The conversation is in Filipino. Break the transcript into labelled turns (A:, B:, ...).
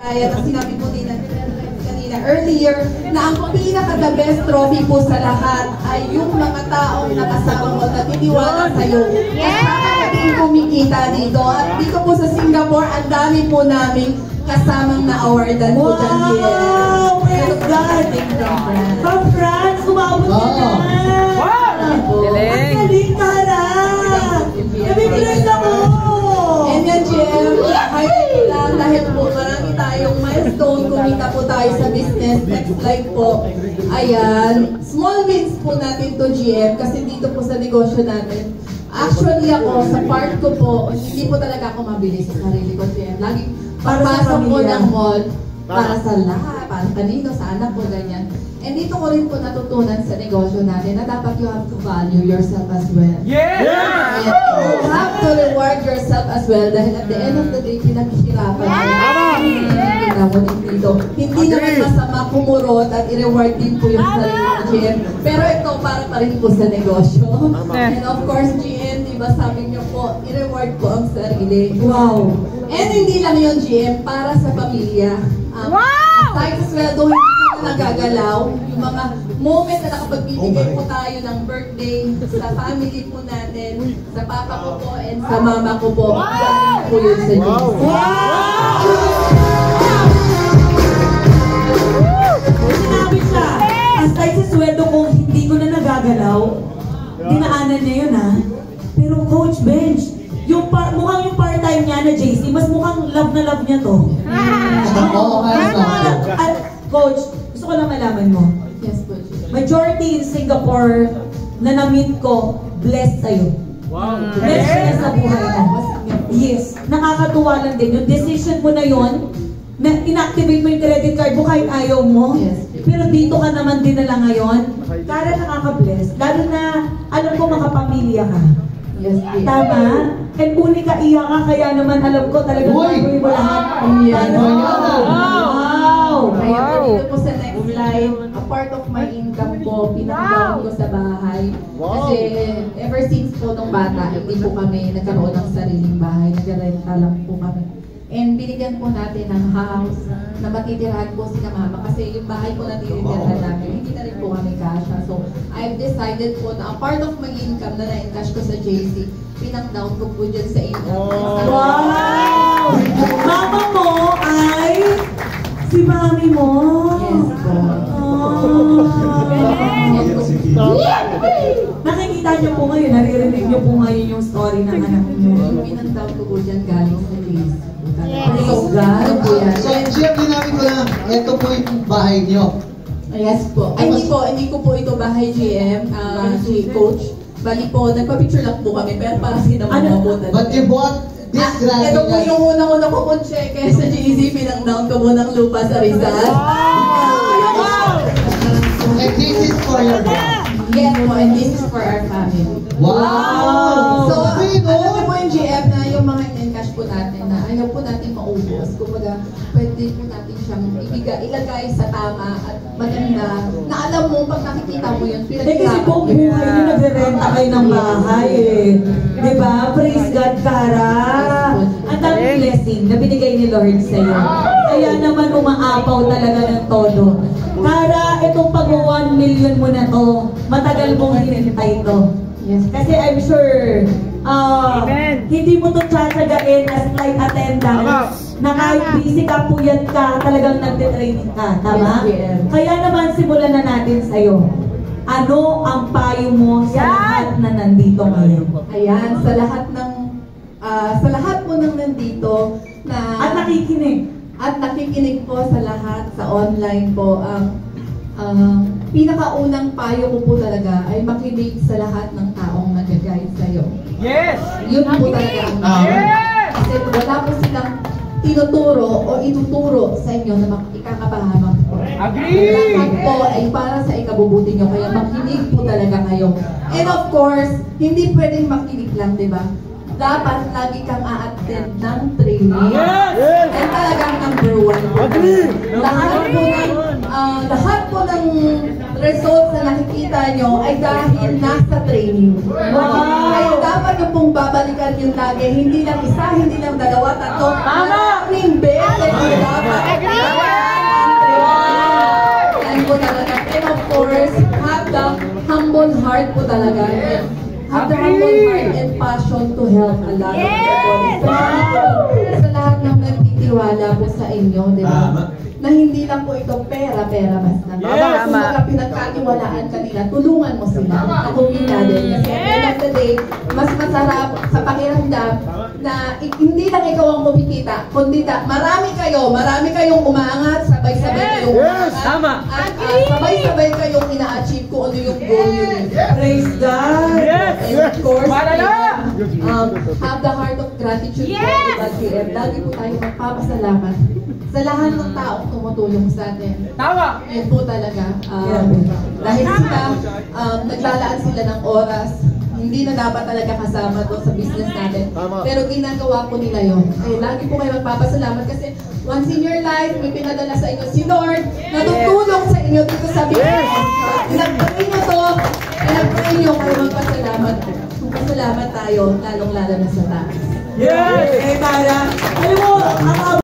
A: Kaya na sinabi po din kanina earlier na ang pinaka-the best trophy po sa lahat ay yung mga taong nakasama mo at natitiwala sa'yo. At saka kumikita dito. At dito po sa Singapore, ang dami po namin kasamang na-awardan po dyan.
B: Wow! Praise God! From France, umabot ka na! Ang galing, Tara! Nabibilis ako!
A: And yan, GM, highlight ko lang dahil po marami tayong milestone, kumita po tayo sa business. Next slide po. Ayan, small wins po natin to GM kasi dito po sa negosyo natin. Actually ako, sa part ko po, hindi po talaga ako mabilis sa sarili ko GM. Lagi papasok po ng mall para sa lahat, para kanino, sa anak ko, ganyan. And dito ko rin po natutunan sa negosyo natin na dapat you have to value yourself as well.
C: Yeah!
A: And you have to reward yourself as well dahil at the end of the day, pinaghihirapan mo dito. Hindi naman masama kumurot at i-reward din po yung sarili ng GM. Pero ito para pa rin po sa negosyo. And of course, GM, diba sabi niyo po, i-reward po ang sarili.
B: Wow!
A: And hindi lang yun, GM, para sa pamilya. Aside sa sweldo, hindi ko nagagalaw. Yung mga moment na nakapagbibigay po tayo ng birthday sa family po natin, sa papa ko po and sa mama ko po. Galing po yun sa Diyos.
B: Sinabi siya, aside sa sweldo kung hindi ko na nagagalaw, dinaanan niya yun ha. Pero Coach Benj, mukhang yung part-time niya na JC, mas mukhang love na love niya to. Coach, gusto ko lang malaman mo.
A: Yes, Coach.
B: Majority in Singapore na na-meet ko, blessed sa'yo.
C: Wow!
B: Blessed sila sa buhay mo. Yes. Nakakatuwa lang din. Yung decision mo na yon, na inactivate mo yung credit card mo kahit ayaw mo.
A: Yes.
B: Pero dito ka naman dinala ngayon. Kaya nakaka-bless. Lalo na, alam ko makapamilya ka.
A: Yes,
B: Tama? And uli ka iya ka, kaya naman alam ko talagang gagawin mo lahat. Wow!
A: Kaya po dito po sa next slide, a part of my income po, pinag-down ko sa bahay. Kasi ever since po nung bata, hindi po kami nagkaroon ng sariling bahay, nag-renta lang po kami. And binigyan po natin ng house na matitirahan po si mama kasi yung bahay po na tinitirahan namin, hindi na rin po kami kasha. So, I've decided po na a part of my income na na-encash ko sa JC, pinang-down ko po dyan sa income.
B: Wow! Mama mo ay si mami mo.
A: Yes po.
B: Nakikita niyo po ngayon, naririnig niyo po ngayon yung story ng anak niyo.
A: Pinang-down ko po dyan galing sa JC.
B: Praise God.
D: So, GM, ginamit ko lang, ito po yung bahay niyo.
A: Yes po. Ay, hindi ko po ito bahay GM, Coach. Bali po, nagpa-picture lang po kami, pero para sinama po talaga.
D: But you bought this grand.
A: Ito po yung unang-una ko po check sa GZ, pinang-down ko po ng lupa sa Rizal.
D: And this is for your dad.
A: Yes po, and this is for our family.
D: Wow!
A: So, alam niyo po yung GM na yung mga in-encash po natin na ayaw po natin maubos. Kumbaga, pwede po natin siyang ilagay sa tama at maganda na alam mo, pag nakikita mo yun,
B: Kasi buong buhay niyo nagre-renta kayo ng bahay eh. Diba? Praise God, Kara! Ang daming blessing na binigay ni Lord sa'yo. Kaya naman umaapaw talaga ng todo. Kara, itong pag-1 million mo na to, matagal mong hinintay to.
A: Yes.
B: Kasi I'm sure, hindi mo to tsatsagain as flight attendant. Na kahit busy ka, puyat ka, talagang nagtitraining ka. Tama?
A: Yes,
B: Kaya naman, simulan na natin sa'yo. Ano ang payo mo sa lahat na nandito ngayon?
A: Ayan, sa lahat po ng nandito na
B: At nakikinig.
A: At nakikinig po sa lahat, sa online po, ang pinakaunang payo ko po talaga ay makinig sa lahat ng taong nag-guide sa'yo.
C: Yes!
A: Yun po talaga ang kasi wala po silang tinuturo o ituturo sa inyo na ikakapahamak po.
C: Agree!
A: Lahat po ay para sa ikabubuti nyo, kaya makinig po talaga kayo. And of course, hindi pwedeng makinig lang, di ba? Dapat lagi kang a-attend ng training.
C: Yes!
A: And talagang number 1.
C: Agree!
A: Lahat po ng results na nakikita nyo ay dahil nasa training. Kaya dapat nyo pong babalikan yung lagi. Hindi lang isa, hindi lang dalawa, tatlo. Maraming beses dapat with their humble heart and passion to help a lot of people. Especially sa lahat ng nagtitiwala po sa inyo, di ba? Na hindi lang po ito pera basta.
C: Yes.
A: Kung mga pinagkatiwalaan kanila, tulungan mo sila. Ako kita din. Kasi at the end of the day, mas masarap sa pakiramdam na hindi lang ikaw ang kumikita, kundi marami kayong umangat, sabay-sabay kayong umangat.
C: Tama.
A: At sabay-sabay kayong ina-achieve kung ano yung goal nyo.
B: Praise God!
C: Yes!
A: And of course,
C: Malala!
A: have the heart of gratitude for the GF. Lagi po tayo magpapasalamat sa lahat ng taong tumutulong sa atin.
C: Tama!
A: Yun po talaga. Dahil sila, naglalaan sila ng oras, hindi na dapat talaga kasama to sa business natin. Pero ginagawa po nila yun. Kaya lagi po kayo magpapasalamat kasi once in your life, may pinadala sa inyo si Lord na tutulong sa inyo dito sa business. Pinag-pray nyo to, pinag-pray nyo kayo magpasalamat. Magpasalamat tayo, lalong-lalo na sa taas.
C: Yes!
B: Eh, Mara, alam mo, ang